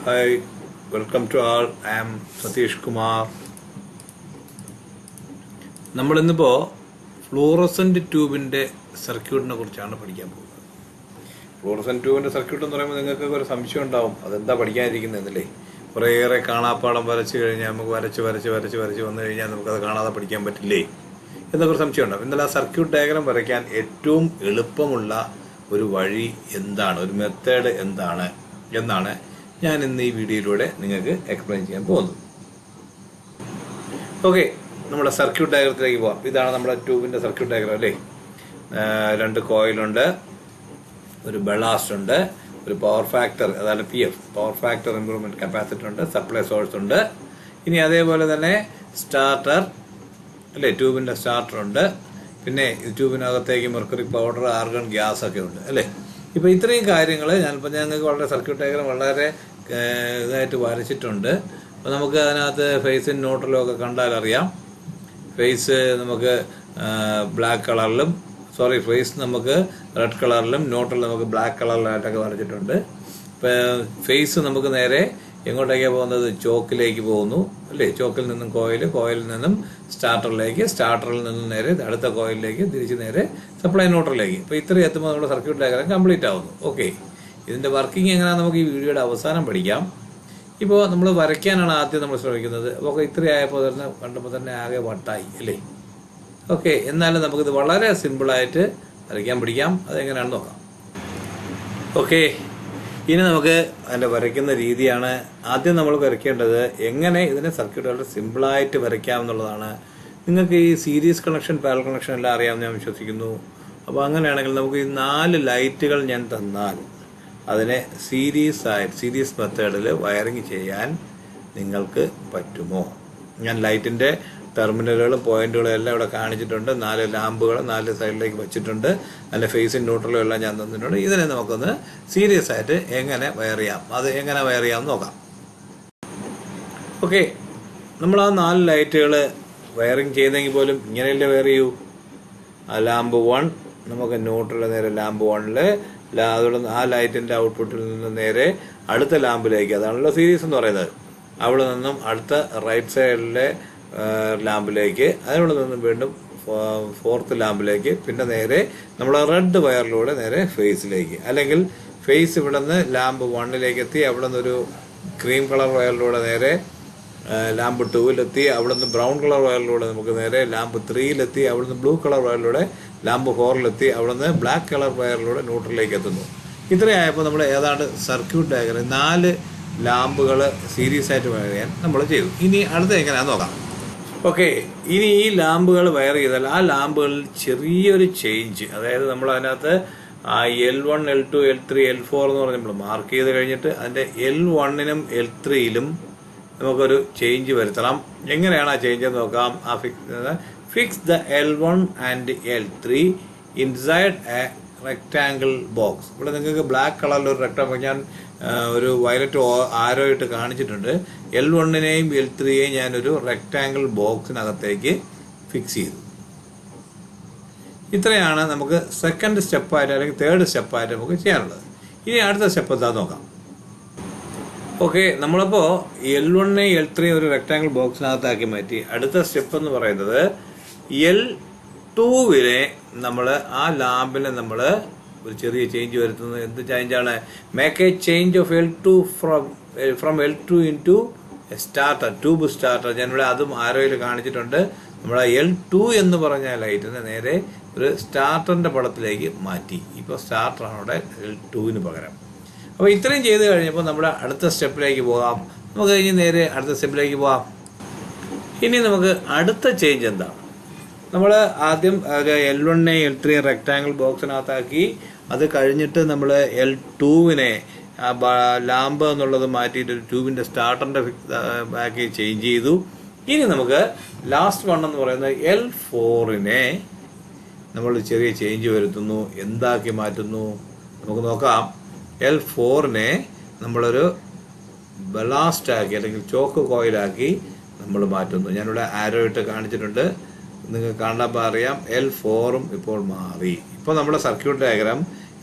Hi, welcome to all. I am Satish Kumar. നമ്മളിന്നിപ്പോൾ fluorescent ട്യൂബിൻ്റെ സർക്യൂട്ടിനെ കുറിച്ചാണ് പഠിക്കാൻ പോകുന്നത്. ഫ്ലൂറസെൻ്റ് ട്യൂബിൻ്റെ സർക്യൂട്ട് എന്ന് പറയുമ്പോൾ നിങ്ങൾക്ക് ഒരു സംശയം ഉണ്ടാവും, അതെന്താ പഠിക്കാനിരിക്കുന്നതെന്നല്ലേ. കുറേയേറെ കാണാപ്പാടം വരച്ച് കഴിഞ്ഞാൽ നമുക്ക് വരച്ച് വന്നു കഴിഞ്ഞാൽ നമുക്കത് കാണാതെ പഠിക്കാൻ പറ്റില്ലേ എന്നൊക്കെ സംശയം ഉണ്ടാവും. എന്നാൽ ആ സർക്യൂട്ട് ഡയഗ്രാം വരയ്ക്കാൻ ഏറ്റവും എളുപ്പമുള്ള ഒരു വഴി എന്താണ്, ഒരു മെത്തേഡ് എന്താണ് എന്നാണ് ഞാൻ ഇന്ന് ഈ വീഡിയോയിലൂടെ നിങ്ങൾക്ക് എക്സ്പ്ലെയിൻ ചെയ്യാൻ പോകുന്നത്. ഓക്കെ, നമ്മുടെ സർക്യൂട്ട് ഡയഗ്രത്തിലേക്ക് പോവാം. ഇതാണ് നമ്മുടെ ട്യൂബിൻ്റെ സർക്യൂട്ട് ഡയഗ്രാം അല്ലേ. 2 കോയിലുണ്ട്, ഒരു ബലാസ്റ്റ് ഉണ്ട്, ഒരു പവർ ഫാക്ടർ അതായത് PF power factor improvement capacitor ഉണ്ട്, സപ്ലൈ സോഴ്സ് ഉണ്ട്. ഇനി അതേപോലെ തന്നെ സ്റ്റാർട്ടർ അല്ലേ, ട്യൂബിൻ്റെ സ്റ്റാർട്ടർ ഉണ്ട്. പിന്നെ ട്യൂബിനകത്തേക്ക് മെർക്കുറി പൗഡർ, ആർഗൺ, ഗ്യാസ് ഒക്കെ ഉണ്ട് അല്ലേ. ഇപ്പോൾ ഇത്രയും കാര്യങ്ങൾ ഞാനിപ്പോൾ ഞങ്ങൾക്ക് വളരെ സർക്യൂട്ട് ഡയഗ്രാം വളരെ ഇതായിട്ട് വരച്ചിട്ടുണ്ട്. അപ്പോൾ നമുക്ക് അതിനകത്ത് ഫേസും ന്യൂട്രലും ഒക്കെ കണ്ടാലറിയാം. ഫേസ് നമുക്ക് ബ്ലാക്ക് കളറിലും ഫേസ് നമുക്ക് റെഡ് കളറിലും ന്യൂട്രൽ നമുക്ക് ബ്ലാക്ക് കളറിലായിട്ടൊക്കെ വരച്ചിട്ടുണ്ട്. ഇപ്പോൾ ഫേസ് നമുക്ക് നേരെ എങ്ങോട്ടേക്കാണ് പോകുന്നത്, ചോക്കിലേക്ക് പോകുന്നു അല്ലേ. ചോക്കിൽ നിന്നും കോയിലിൽ നിന്നും സ്റ്റാർട്ടറിൽ നിന്നും നേരെ അടുത്ത കോയിലിലേക്ക്, തിരിച്ച് നേരെ സപ്ലൈ ന്യൂട്രലിലേക്ക്. അപ്പോൾ ഇത്രയും എത്തുമ്പോൾ നമ്മുടെ സർക്യൂട്ട് ഡയഗ്രാം കംപ്ലീറ്റ് ആവുന്നു. ഓക്കെ, ഇതിൻ്റെ വർക്കിംഗ് എങ്ങനെയാണെന്ന് നമുക്ക് ഈ വീഡിയോയുടെ അവസാനം പഠിക്കാം. ഇപ്പോൾ നമ്മൾ വരയ്ക്കാനാണ് ആദ്യം നമ്മൾ ശ്രമിക്കുന്നത്. അപ്പോൾ ഇത്രയായപ്പോൾ തന്നെ കണ്ടപ്പോൾ തന്നെ ആകെ വട്ടായി അല്ലേ. ഓക്കെ, എന്നാലും നമുക്കിത് വളരെ സിമ്പിളായിട്ട് വരയ്ക്കാൻ പഠിക്കാം. അതെങ്ങനെയാണെന്ന് നോക്കാം. ഓക്കെ, ഇനി നമുക്ക് അതിൻ്റെ വരയ്ക്കുന്ന രീതിയാണ് ആദ്യം നമ്മൾ വരയ്ക്കേണ്ടത്. എങ്ങനെ ഇതിനെ സർക്യൂട്ട് വളരെ സിമ്പിളായിട്ട് വരയ്ക്കാം എന്നുള്ളതാണ്. നിങ്ങൾക്ക് ഈ സീരീസ് കണക്ഷൻ, പാരലൽ കണക്ഷൻ എല്ലാം അറിയാമെന്ന് ഞാൻ വിശ്വസിക്കുന്നു. അപ്പോൾ അങ്ങനെയാണെങ്കിൽ നമുക്ക് ഈ 4 ലൈറ്റുകൾ ഞാൻ തന്നാൽ അതിനെ സീരീസ് മെത്തേഡിൽ വയറിങ് ചെയ്യാൻ നിങ്ങൾക്ക് പറ്റുമോ? ഞാൻ ലൈറ്റിൻ്റെ ടെർമിനലുകളും പോയിന്റുകളും എല്ലാം ഇവിടെ കാണിച്ചിട്ടുണ്ട്. 4 ലാമ്പുകൾ 4 സൈഡിലേക്ക് വെച്ചിട്ടുണ്ട്. അതിൻ്റെ ഫേസും ന്യൂട്രലും എല്ലാം ഞാൻ തന്നിട്ടുണ്ട്. ഇതിനെ നമുക്കൊന്ന് സീരിയസ് ആയിട്ട് എങ്ങനെ വയർ ചെയ്യാം, അത് എങ്ങനെ വയർ ചെയ്യാമെന്ന് നോക്കാം. ഓക്കെ, നമ്മൾ ആ 4 ലൈറ്റുകൾ വയറിങ് ചെയ്യുന്നെങ്കിൽ പോലും ഇങ്ങനെയല്ലേ വയർ ചെയ്യൂ. ആ ലാമ്പ് 1 നമുക്ക് ന്യൂട്രൽ നേരെ ലാമ്പ് 1ൽ, അതുകൊണ്ട് ആ ലൈറ്റിൻ്റെ ഔട്ട്പുട്ടിൽ നിന്ന് നേരെ അടുത്ത ലാമ്പിലേക്ക്, അതാണല്ലോ സീരീസ് എന്ന് പറയുന്നത്. അവിടെ നിന്നും അടുത്ത റൈറ്റ് സൈഡിലെ ലാമ്പിലേക്ക്, അതിനോട് നിന്നും വീണ്ടും 4th ലാമ്പിലേക്ക്, പിന്നെ നേരെ നമ്മൾ റെഡ് വയറിലൂടെ നേരെ ഫേസിലേക്ക്, അല്ലെങ്കിൽ ഫേസ് ഇവിടെ നിന്ന് ലാമ്പ് 1ലേക്ക് എത്തി, അവിടെ നിന്നൊരു ക്രീം കളർ വയറിലൂടെ നേരെ ലാമ്പ് 2ലെത്തി, അവിടെ നിന്ന് ബ്രൗൺ കളർ വയറിലൂടെ നമുക്ക് നേരെ ലാമ്പ് 3ലെത്തി, അവിടെ നിന്ന് ബ്ലൂ കളർ വയറിലൂടെ ലാമ്പ് 4ലെത്തി, അവിടെ നിന്ന് ബ്ലാക്ക് കളർ വയറിലൂടെ ന്യൂട്രലിലേക്ക് എത്തുന്നു. ഇത്രയായപ്പോൾ നമ്മൾ ഏതാണ്ട് സർക്യൂട്ട് ഡയഗ്രാം 4 ലാമ്പുകൾ സീരീസ് ആയിട്ട് വയർ ചെയ്യാൻ നമ്മൾ ചെയ്തു. ഇനി അടുത്ത എങ്ങനെയാണെന്ന് നോക്കാം. ഓക്കെ, ഇനി ഈ ലാമ്പുകൾ വയർ ചെയ്താൽ ആ ലാമ്പുകളിൽ ചെറിയൊരു ചേഞ്ച്, അതായത് നമ്മൾ അതിനകത്ത് ആ L1, L2, L3, L4 എന്ന് പറഞ്ഞ് നമ്മൾ മാർക്ക് ചെയ്ത് കഴിഞ്ഞിട്ട് അതിൻ്റെ L1നും L3യിലും നമുക്കൊരു ചേഞ്ച് വരുത്തണം. എങ്ങനെയാണ് ആ ചേഞ്ച് എന്ന് നോക്കാം. Fix the L1 and L3 inside A rectangle box. ഇവിടെ നിങ്ങൾക്ക് ബ്ലാക്ക് കളറിൽ ഒരു റെക്റ്റാങ്കിൾ ഞാൻ ഒരു വയലറ്റ് ആരോ ഇട്ട് കാണിച്ചിട്ടുണ്ട്. L1നെയും L3യെയും ഞാനൊരു റെക്റ്റാങ്കിൾ ബോക്സിനകത്തേക്ക് ഫിക്സ് ചെയ്തു. ഇത്രയാണ് നമുക്ക് സെക്കൻഡ് സ്റ്റെപ്പായിട്ട് അല്ലെങ്കിൽ തേർഡ് സ്റ്റെപ്പായിട്ട് നമുക്ക് ചെയ്യാനുള്ളത്. ഇനി അടുത്ത സ്റ്റെപ്പ് എന്താ നോക്കാം. ഓക്കെ, നമ്മളിപ്പോൾ L1നെയും L3യെയും ഒരു റെക്റ്റാങ്കിൾ ബോക്സിനകത്താക്കി മാറ്റി. അടുത്ത സ്റ്റെപ്പ് എന്ന് പറയുന്നത് L2വിനെ നമ്മൾ ആ ലാമ്പിനെ നമ്മൾ ഒരു ചെറിയ ചേഞ്ച് വരുത്തുന്നത്. എന്ത് ചേഞ്ചാണ്? Make a change of L2 from L2 into starter, tube starter. ഞാനിവിടെ അതും ആരോയിൽ കാണിച്ചിട്ടുണ്ട്. നമ്മൾ L2 എന്ന് പറഞ്ഞ ലൈറ്റിനെ നേരെ ഒരു സ്റ്റാർട്ടറിൻ്റെ പടത്തിലേക്ക് മാറ്റി. ഇപ്പോൾ സ്റ്റാർട്ടറാണ് അവിടെ L2ന് പകരം. അപ്പോൾ ഇത്രയും ചെയ്ത് കഴിഞ്ഞപ്പോൾ നമ്മുടെ അടുത്ത സ്റ്റെപ്പിലേക്ക് പോകാം. നമുക്ക് കഴിഞ്ഞ് നേരെ അടുത്ത സ്റ്റെപ്പിലേക്ക് പോകാം. ഇനി നമുക്ക് അടുത്ത ചേഞ്ച് എന്താണ്? നമ്മൾ ആദ്യം L1നെയും L3യെയും റെക്റ്റാങ്കിൾ ബോക്സിനകത്താക്കി. അത് കഴിഞ്ഞിട്ട് നമ്മൾ L2വിനെ ലാമ്പ് എന്നുള്ളത് മാറ്റിയിട്ട് ഒരു ട്യൂബിൻ്റെ സ്റ്റാർട്ടറിൻ്റെ ബാക്കി ചേഞ്ച് ചെയ്തു. ഇനി നമുക്ക് ലാസ്റ്റ് വൺ എന്ന് പറയുന്നത് L4നെ നമ്മൾ ചെറിയ ചേഞ്ച് വരുത്തുന്നു. എന്താക്കി മാറ്റുന്നു നമുക്ക് നോക്കാം. L4നെ നമ്മളൊരു ബലാസ്റ്റ് ആക്കി അല്ലെങ്കിൽ ചോക്ക് കോയിലാക്കി നമ്മൾ മാറ്റുന്നു. ഞാനിവിടെ ആരോ ഇട്ട് കാണിച്ചിട്ടുണ്ട്, നിങ്ങൾക്ക് കാണുമ്പോൾ അറിയാം. L4ഉം ഇപ്പോൾ മാറി. ഇപ്പോൾ നമ്മുടെ സർക്യൂട്ട് ഡയഗ്രാം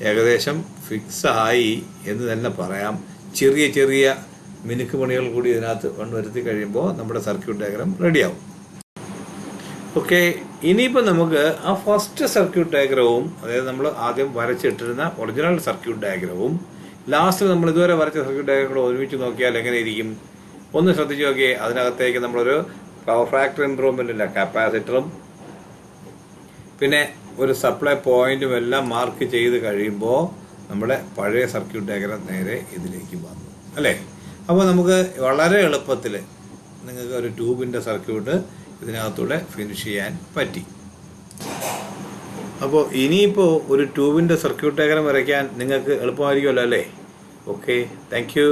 ഏകദേശം ഫിക്സ് ആയി എന്ന് തന്നെ പറയാം. ചെറിയ ചെറിയ മിനുക്ക് പണികൾ കൂടി ഇതിനകത്ത് വരുത്തി കഴിയുമ്പോൾ നമ്മുടെ സർക്യൂട്ട് ഡയഗ്രാം റെഡിയാവും. ഓക്കെ, ഇനിയിപ്പോൾ നമുക്ക് ആ ഫസ്റ്റ് സർക്യൂട്ട് ഡയഗ്രവും, അതായത് നമ്മൾ ആദ്യം വരച്ചിട്ടിരുന്ന ഒറിജിനൽ സർക്യൂട്ട് ഡയഗ്രവും ലാസ്റ്റ് നമ്മൾ ഇതുവരെ വരച്ച സർക്യൂട്ട് ഡയഗ്രം കൂടെ ഒരുമിച്ച് നോക്കിയാൽ എങ്ങനെ ഇരിക്കും? ഒന്ന് ശ്രദ്ധിച്ച് നോക്കിയേ. അതിനകത്തേക്ക് നമ്മളൊരു പവർ ഫാക്ടർ ഇംപ്രൂവ്മെൻറ്റിൻ്റെ കപ്പാസിറ്ററും പിന്നെ ഒരു സപ്ലൈ പോയിന്റും എല്ലാം മാർക്ക് ചെയ്ത് കഴിയുമ്പോൾ നമ്മുടെ പഴയ സർക്യൂട്ട് ഡയഗ്രം നേരെ ഇതിലേക്ക് വന്നു അല്ലേ? അപ്പോൾ നമുക്ക് വളരെ എളുപ്പത്തിൽ നിങ്ങൾക്ക് ഒരു ട്യൂബിൻ്റെ സർക്യൂട്ട് ഇതിനകത്തൂടെ ഫിനിഷ് ചെയ്യാൻ പറ്റി. അപ്പോൾ ഇനിയിപ്പോൾ ഒരു ട്യൂബിൻ്റെ സർക്യൂട്ട് ഡയഗ്രം വരയ്ക്കാൻ നിങ്ങൾക്ക് എളുപ്പമായിരിക്കുമല്ലോ അല്ലേ? Okay, thank you.